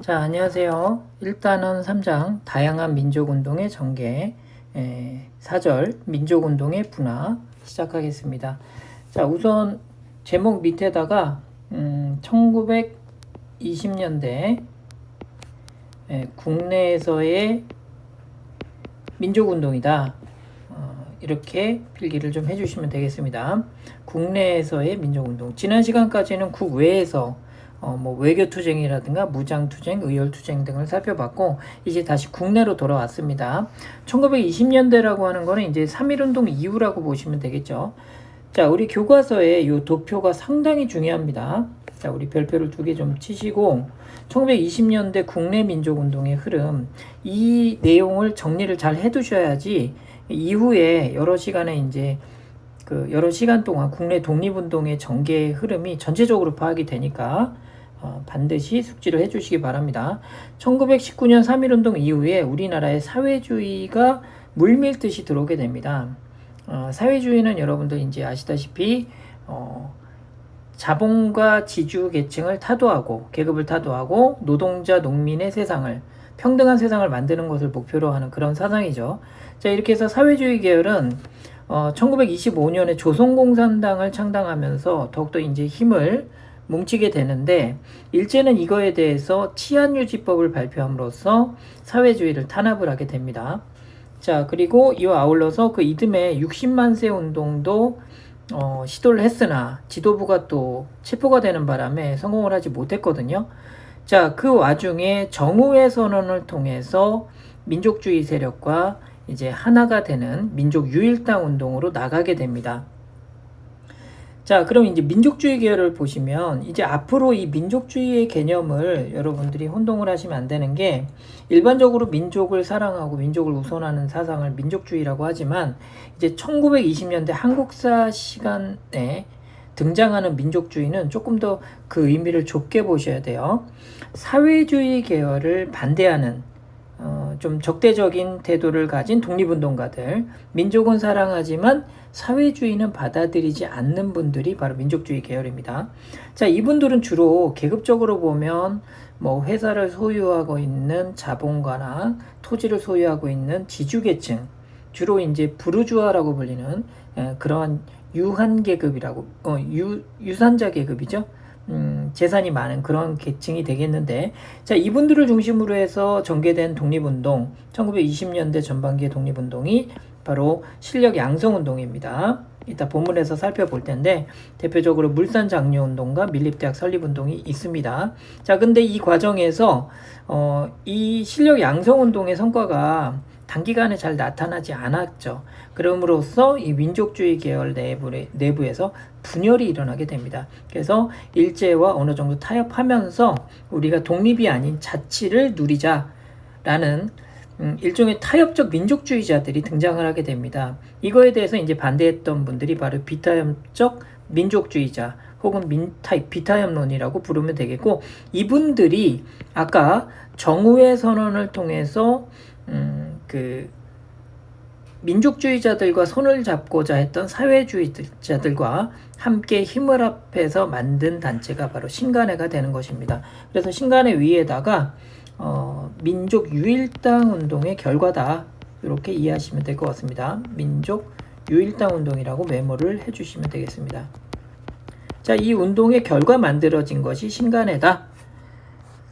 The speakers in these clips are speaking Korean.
자, 안녕하세요. 1단원 3장 다양한 민족운동의 전개 4절 민족운동의 분화 시작하겠습니다. 자, 우선 제목 밑에다가 1920년대 국내에서의 민족운동이다. 이렇게 필기를 좀 해주시면 되겠습니다. 국내에서의 민족운동. 지난 시간까지는 국외에서 외교투쟁이라든가 무장투쟁, 의열투쟁 등을 살펴봤고, 이제 다시 국내로 돌아왔습니다. 1920년대라고 하는 거는 이제 3.1운동 이후라고 보시면 되겠죠. 자, 우리 교과서에 이 도표가 상당히 중요합니다. 자, 우리 별표를 2개 좀 치시고, 1920년대 국내 민족운동의 흐름, 이 내용을 정리를 잘 해두셔야지, 이후에 여러 시간 동안 국내 독립운동의 전개의 흐름이 전체적으로 파악이 되니까 반드시 숙지를 해주시기 바랍니다. 1919년 3.1운동 이후에 우리나라의 사회주의가 물밀듯이 들어오게 됩니다. 사회주의는 여러분들 이제 아시다시피 자본과 지주 계층을 타도하고 계급을 타도하고 노동자 농민의 세상을 평등한 세상을 만드는 것을 목표로 하는 그런 사상이죠. 자, 이렇게 해서 사회주의 계열은 1925년에 조선공산당을 창당하면서 더욱더 이제 힘을 뭉치게 되는데, 일제는 이거에 대해서 치안유지법을 발표함으로써 사회주의를 탄압을 하게 됩니다. 자, 그리고 이와 아울러서 그 이듬해 60만세 운동도 시도를 했으나 지도부가 또 체포가 되는 바람에 성공을 하지 못했거든요. 자, 그 와중에 정우회 선언을 통해서 민족주의 세력과 이제 하나가 되는 민족유일당 운동으로 나가게 됩니다. 자, 그럼 이제 민족주의 계열을 보시면 이제 앞으로 이 민족주의의 개념을 여러분들이 혼동을 하시면 안 되는 게, 일반적으로 민족을 사랑하고 민족을 우선하는 사상을 민족주의라고 하지만 이제 1920년대 한국사 시간에 등장하는 민족주의는 조금 더 그 의미를 좁게 보셔야 돼요. 사회주의 계열을 반대하는 좀 적대적인 태도를 가진 독립운동가들, 민족은 사랑하지만 사회주의는 받아들이지 않는 분들이 바로 민족주의 계열입니다. 자, 이분들은 주로 계급적으로 보면 회사를 소유하고 있는 자본가나 토지를 소유하고 있는 지주계층, 주로 이제 부르주아라고 불리는 그러한 유한 계급이라고 유산자 계급이죠. 재산이 많은 그런 계층이 되겠는데, 자, 이분들을 중심으로 해서 전개된 독립운동, 1920년대 전반기의 독립운동이 바로 실력 양성운동입니다. 이따 본문에서 살펴볼 텐데, 대표적으로 물산 장려운동과 밀립대학 설립운동이 있습니다. 자, 근데 이 과정에서 이 실력 양성운동의 성과가 단기간에 잘 나타나지 않았죠. 그럼으로써 이 민족주의 계열 내부에서 분열이 일어나게 됩니다. 그래서 일제와 어느 정도 타협하면서 우리가 독립이 아닌 자치를 누리자라는 일종의 타협적 민족주의자들이 등장을 하게 됩니다. 이거에 대해서 이제 반대했던 분들이 바로 비타협적 민족주의자 혹은 비타협론이라고 부르면 되겠고, 이분들이 아까 정우회 선언을 통해서 민족주의자들과 손을 잡고자 했던 사회주의자들과 함께 힘을 합해서 만든 단체가 바로 신간회가 되는 것입니다. 그래서 신간회 위에다가 민족유일당 운동의 결과다, 이렇게 이해하시면 될 것 같습니다. 민족유일당 운동이라고 메모를 해주시면 되겠습니다. 자, 이 운동의 결과 만들어진 것이 신간회다.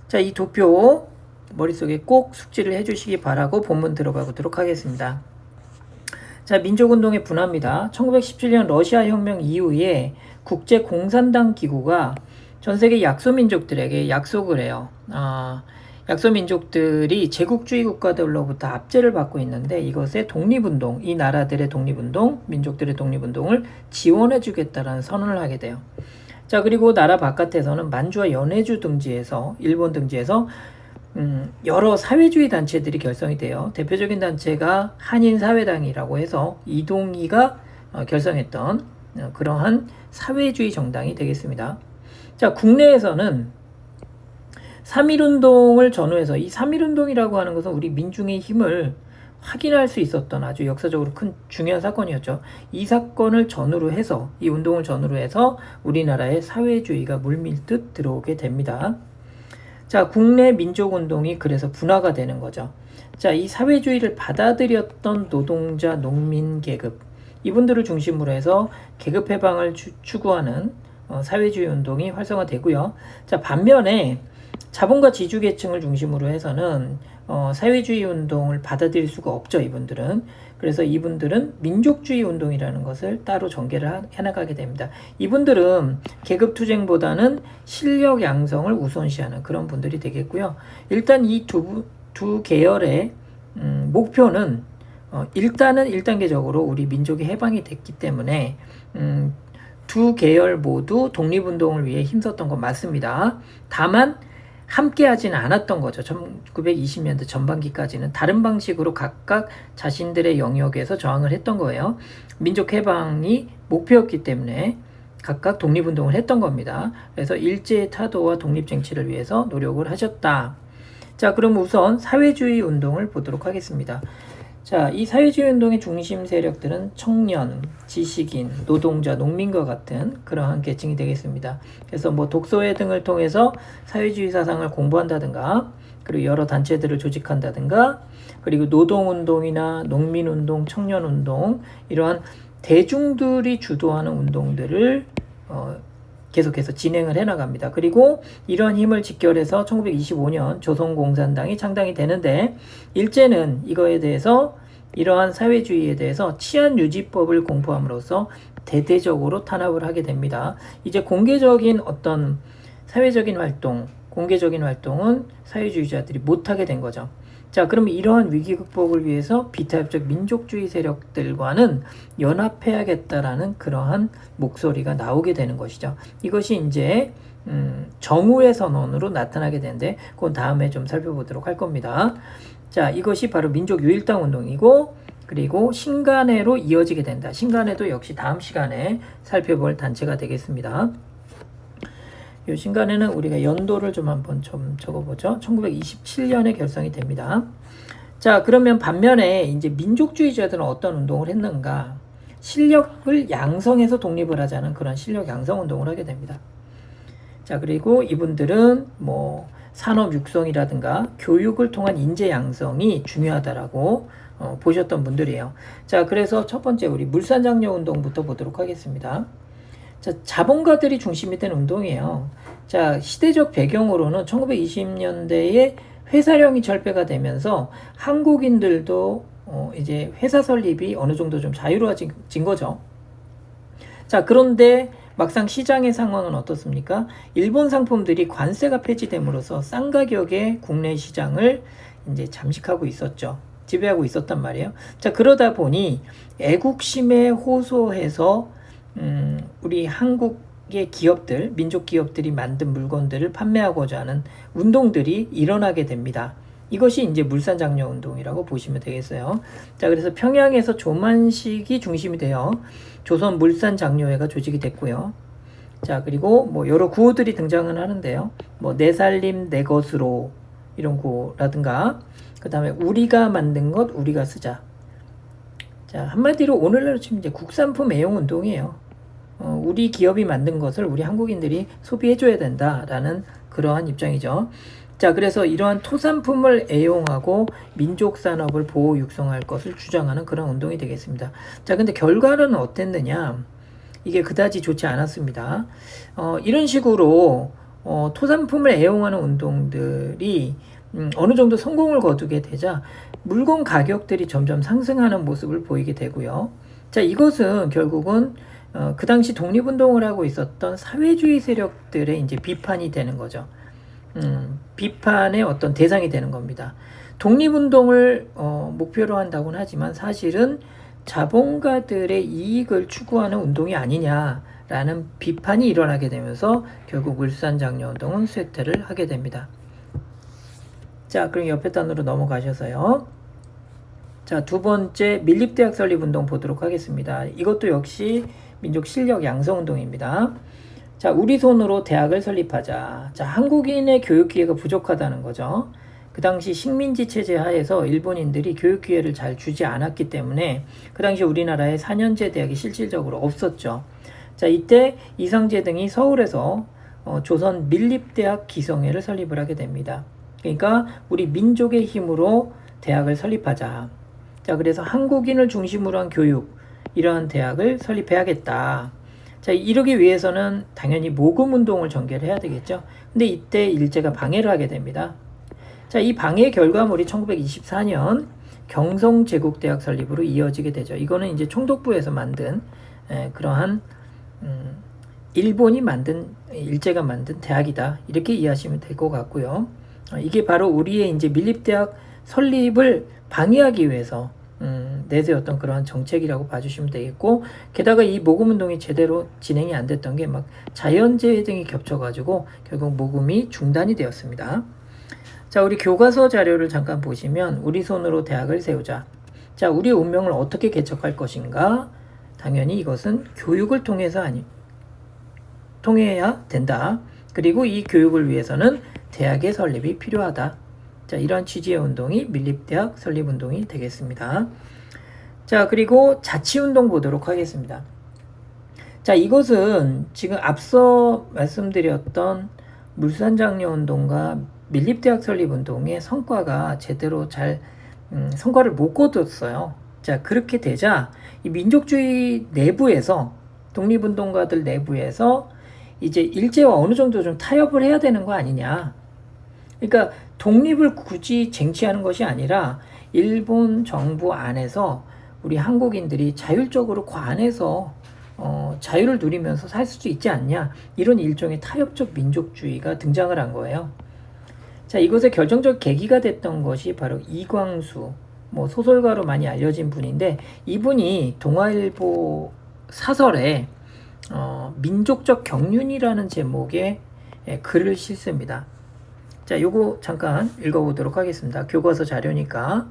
자, 이 도표 머릿속에 꼭 숙지를 해주시기 바라고 본문 들어가 보도록 하겠습니다. 자, 민족운동의 분화입니다. 1917년 러시아 혁명 이후에 국제공산당 기구가 전 세계 약소민족들에게 약속을 해요. 약소민족들이 제국주의 국가들로부터 압제를 받고 있는데, 이것의 독립운동, 이 나라들의 독립운동, 민족들의 독립운동을 지원해주겠다라는 선언을 하게 돼요. 자, 그리고 나라 바깥에서는 만주와 연해주 등지에서, 일본 등지에서 여러 사회주의 단체들이 결성이 돼요. 대표적인 단체가 한인사회당이라고 해서 이동희가 결성했던 그러한 사회주의 정당이 되겠습니다. 자, 국내에서는 3.1운동을 전후해서, 이 3.1운동이라고 하는 것은 우리 민중의 힘을 확인할 수 있었던 아주 역사적으로 큰 중요한 사건이었죠. 이 사건을 전후로 해서, 이 운동을 전후로 해서 우리나라의 사회주의가 물밀듯 들어오게 됩니다. 자, 국내 민족운동이 그래서 분화가 되는 거죠. 자, 이 사회주의를 받아들였던 노동자, 농민 계급, 이분들을 중심으로 해서 계급 해방을 추구하는 사회주의 운동이 활성화되고요. 자, 반면에 자본가 지주계층을 중심으로 해서는 사회주의 운동을 받아들일 수가 없죠, 이분들은. 그래서 이분들은 민족주의 운동이라는 것을 따로 전개를 해나가게 됩니다. 이분들은 계급투쟁보다는 실력 양성을 우선시하는 그런 분들이 되겠고요. 일단 이 두 계열의 목표는 일단은 1단계적으로 우리 민족이 해방이 됐기 때문에 두 계열 모두 독립운동을 위해 힘썼던 건 맞습니다. 다만 함께 하지는 않았던 거죠. 1920년대 전반기까지는 다른 방식으로 각각 자신들의 영역에서 저항을 했던 거예요. 민족 해방이 목표였기 때문에 각각 독립운동을 했던 겁니다. 그래서 일제의 타도와 독립쟁취를 위해서 노력을 하셨다. 자, 그럼 우선 사회주의 운동을 보도록 하겠습니다. 자, 이 사회주의 운동의 중심 세력들은 청년, 지식인, 노동자, 농민과 같은 그러한 계층이 되겠습니다. 그래서 뭐 독서회 등을 통해서 사회주의 사상을 공부한다든가, 그리고 여러 단체들을 조직한다든가, 그리고 노동운동이나 농민운동, 청년운동, 이러한 대중들이 주도하는 운동들을 계속해서 진행을 해나갑니다. 그리고 이러한 힘을 직결해서 1925년 조선공산당이 창당이 되는데, 일제는 이거에 대해서 이러한 사회주의에 대해서 치안유지법을 공포함으로써 대대적으로 탄압을 하게 됩니다. 이제 공개적인 어떤 사회적인 활동, 공개적인 활동은 사회주의자들이 못하게 된 거죠. 자, 그럼 이러한 위기 극복을 위해서 비타협적 민족주의 세력들과는 연합해야겠다라는 그러한 목소리가 나오게 되는 것이죠. 이것이 이제 정우의 선언으로 나타나게 되는데, 그건 다음에 좀 살펴보도록 할 겁니다. 자, 이것이 바로 민족유일당 운동이고, 그리고 신간회로 이어지게 된다. 신간회도 역시 다음 시간에 살펴볼 단체가 되겠습니다. 이 신간회는 우리가 연도를 좀 한번 좀 적어보죠. 1927년에 결성이 됩니다. 자, 그러면 반면에 이제 민족주의자들은 어떤 운동을 했는가? 실력을 양성해서 독립을 하자는 그런 실력 양성 운동을 하게 됩니다. 자, 그리고 이분들은 뭐 산업 육성이라든가 교육을 통한 인재 양성이 중요하다라고 보셨던 분들이에요. 자, 그래서 첫 번째 우리 물산장려 운동부터 보도록 하겠습니다. 자, 자본가들이 중심이 된 운동이에요. 자, 시대적 배경으로는 1920년대에 회사령이 철폐가 되면서 한국인들도 이제 회사 설립이 어느 정도 좀 자유로워진 거죠. 자, 그런데 막상 시장의 상황은 어떻습니까? 일본 상품들이 관세가 폐지됨으로써 싼 가격에 국내 시장을 이제 잠식하고 있었죠. 지배하고 있었단 말이에요. 자, 그러다 보니 애국심에 호소해서 우리 한국의 기업들, 민족 기업들이 만든 물건들을 판매하고자 하는 운동들이 일어나게 됩니다. 이것이 이제 물산장려 운동이라고 보시면 되겠어요. 자, 그래서 평양에서 조만식이 중심이 되어 조선 물산장려회가 조직이 됐고요. 자, 그리고 뭐 여러 구호들이 등장은 하는데요. 뭐 내 살림 내 것으로 이런 구호라든가, 그 다음에 우리가 만든 것 우리가 쓰자. 자, 한마디로 오늘날로 치면 이제 국산품 애용 운동이에요. 우리 기업이 만든 것을 우리 한국인들이 소비해줘야 된다라는 그러한 입장이죠. 자, 그래서 이러한 토산품을 애용하고 민족 산업을 보호 육성할 것을 주장하는 그런 운동이 되겠습니다. 자, 근데 결과는 어땠느냐? 이게 그다지 좋지 않았습니다. 이런 식으로 토산품을 애용하는 운동들이 어느 정도 성공을 거두게 되자 물건 가격들이 점점 상승하는 모습을 보이게 되고요. 자, 이것은 결국은 그 당시 독립운동을 하고 있었던 사회주의 세력들의 이제 비판이 되는 거죠. 비판의 어떤 대상이 되는 겁니다. 독립운동을 목표로 한다고는 하지만 사실은 자본가들의 이익을 추구하는 운동이 아니냐라는 비판이 일어나게 되면서 결국 물산장려운동은 쇠퇴를 하게 됩니다. 자, 그럼 옆에 단으로 넘어가셔서요. 자, 두 번째 밀립대학 설립운동 보도록 하겠습니다. 이것도 역시 민족 실력 양성 운동입니다. 자, 우리 손으로 대학을 설립하자. 자, 한국인의 교육 기회가 부족하다는 거죠. 그 당시 식민지 체제 하에서 일본인들이 교육 기회를 잘 주지 않았기 때문에 그 당시 우리나라에 4년제 대학이 실질적으로 없었죠. 자, 이때 이상제 등이 서울에서 조선 밀립대학 기성회를 설립을 하게 됩니다. 그러니까 우리 민족의 힘으로 대학을 설립하자. 자, 그래서 한국인을 중심으로 한 교육, 이러한 대학을 설립해야겠다. 자, 이러기 위해서는 당연히 모금운동을 전개를 해야 되겠죠. 근데 이때 일제가 방해를 하게 됩니다. 자, 이 방해 결과물이 1924년 경성제국대학 설립으로 이어지게 되죠. 이거는 이제 총독부에서 만든 그러한 일본이 만든, 일제가 만든 대학이다, 이렇게 이해하시면 될 것 같고요. 이게 바로 우리의 이제 밀립대학 설립을 방해하기 위해서 내세웠던 그러한 정책이라고 봐주시면 되겠고, 게다가 이 모금운동이 제대로 진행이 안 됐던 게 막 자연재해 등이 겹쳐가지고 결국 모금이 중단이 되었습니다. 자, 우리 교과서 자료를 잠깐 보시면 우리 손으로 대학을 세우자. 자, 우리의 운명을 어떻게 개척할 것인가? 당연히 이것은 교육을 통해야 된다. 그리고 이 교육을 위해서는 대학의 설립이 필요하다. 자, 이런 취지의 운동이 밀립대학 설립운동이 되겠습니다. 자, 그리고 자치운동 보도록 하겠습니다. 자, 이것은 지금 앞서 말씀드렸던 물산장려운동과 밀립대학 설립운동의 성과가 제대로 잘 성과를 못 거뒀어요. 자, 그렇게 되자 이 민족주의 내부에서, 독립운동가들 내부에서 이제 일제와 어느 정도 좀 타협을 해야 되는 거 아니냐. 그러니까 독립을 굳이 쟁취하는 것이 아니라 일본 정부 안에서 우리 한국인들이 자율적으로 관해서 자유를 누리면서 살 수 있지 않냐, 이런 일종의 타협적 민족주의가 등장을 한 거예요. 자, 이것의 결정적 계기가 됐던 것이 바로 이광수, 소설가로 많이 알려진 분인데, 이분이 동아일보 사설에 민족적 경륜이라는 제목의 글을 싣습니다. 자, 요거 잠깐 읽어보도록 하겠습니다. 교과서 자료니까.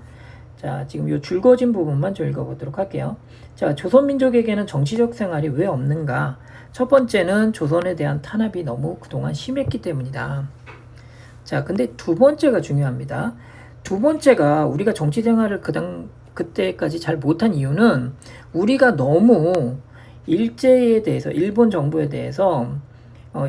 자, 지금 요 줄거진 부분만 좀 읽어보도록 할게요. 자, 조선민족에게는 정치적 생활이 왜 없는가? 첫 번째는 조선에 대한 탄압이 너무 그동안 심했기 때문이다. 자, 근데 두 번째가 중요합니다. 두 번째가 우리가 정치 생활을 그때까지 잘 못한 이유는 우리가 너무 일제에 대해서, 일본 정부에 대해서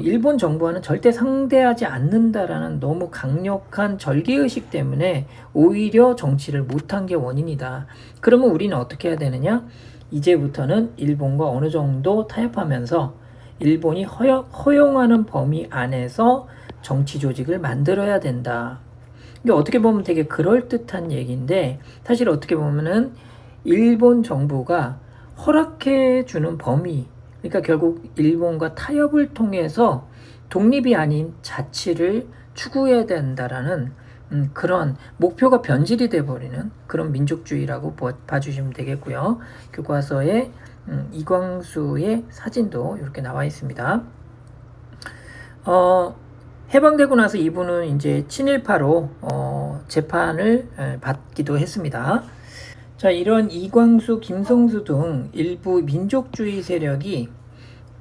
일본 정부와는 절대 상대하지 않는다라는 너무 강력한 절개의식 때문에 오히려 정치를 못한 게 원인이다. 그러면 우리는 어떻게 해야 되느냐? 이제부터는 일본과 어느 정도 타협하면서 일본이 허용하는 범위 안에서 정치 조직을 만들어야 된다. 이게 어떻게 보면 되게 그럴듯한 얘기인데, 사실 어떻게 보면은 일본 정부가 허락해 주는 범위, 그러니까 결국 일본과 타협을 통해서 독립이 아닌 자치를 추구해야 된다라는 그런 목표가 변질이 돼버리는 그런 민족주의라고 봐주시면 되겠고요. 교과서에 이광수의 사진도 이렇게 나와 있습니다. 해방되고 나서 이분은 이제 친일파로 재판을 받기도 했습니다. 자, 이런 이광수, 김성수 등 일부 민족주의 세력이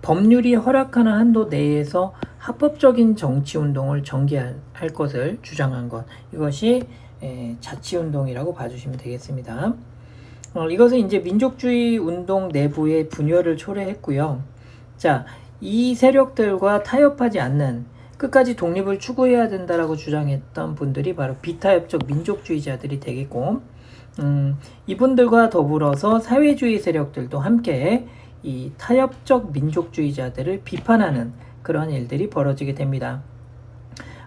법률이 허락하는 한도 내에서 합법적인 정치운동을 전개할 것을 주장한 것, 이것이 자치운동이라고 봐주시면 되겠습니다. 이것은 이제 민족주의 운동 내부의 분열을 초래했고요. 자, 이 세력들과 타협하지 않는, 끝까지 독립을 추구해야 된다라고 주장했던 분들이 바로 비타협적 민족주의자들이 되겠고, 이분들과 더불어서 사회주의 세력들도 함께 이 타협적 민족주의자들을 비판하는 그런 일들이 벌어지게 됩니다.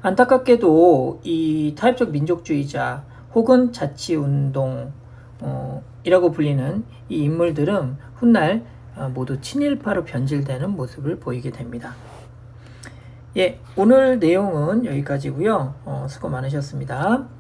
안타깝게도 이 타협적 민족주의자 혹은 자치운동 이라고 불리는 이 인물들은 훗날 모두 친일파로 변질되는 모습을 보이게 됩니다. 예, 오늘 내용은 여기까지고요. 수고 많으셨습니다.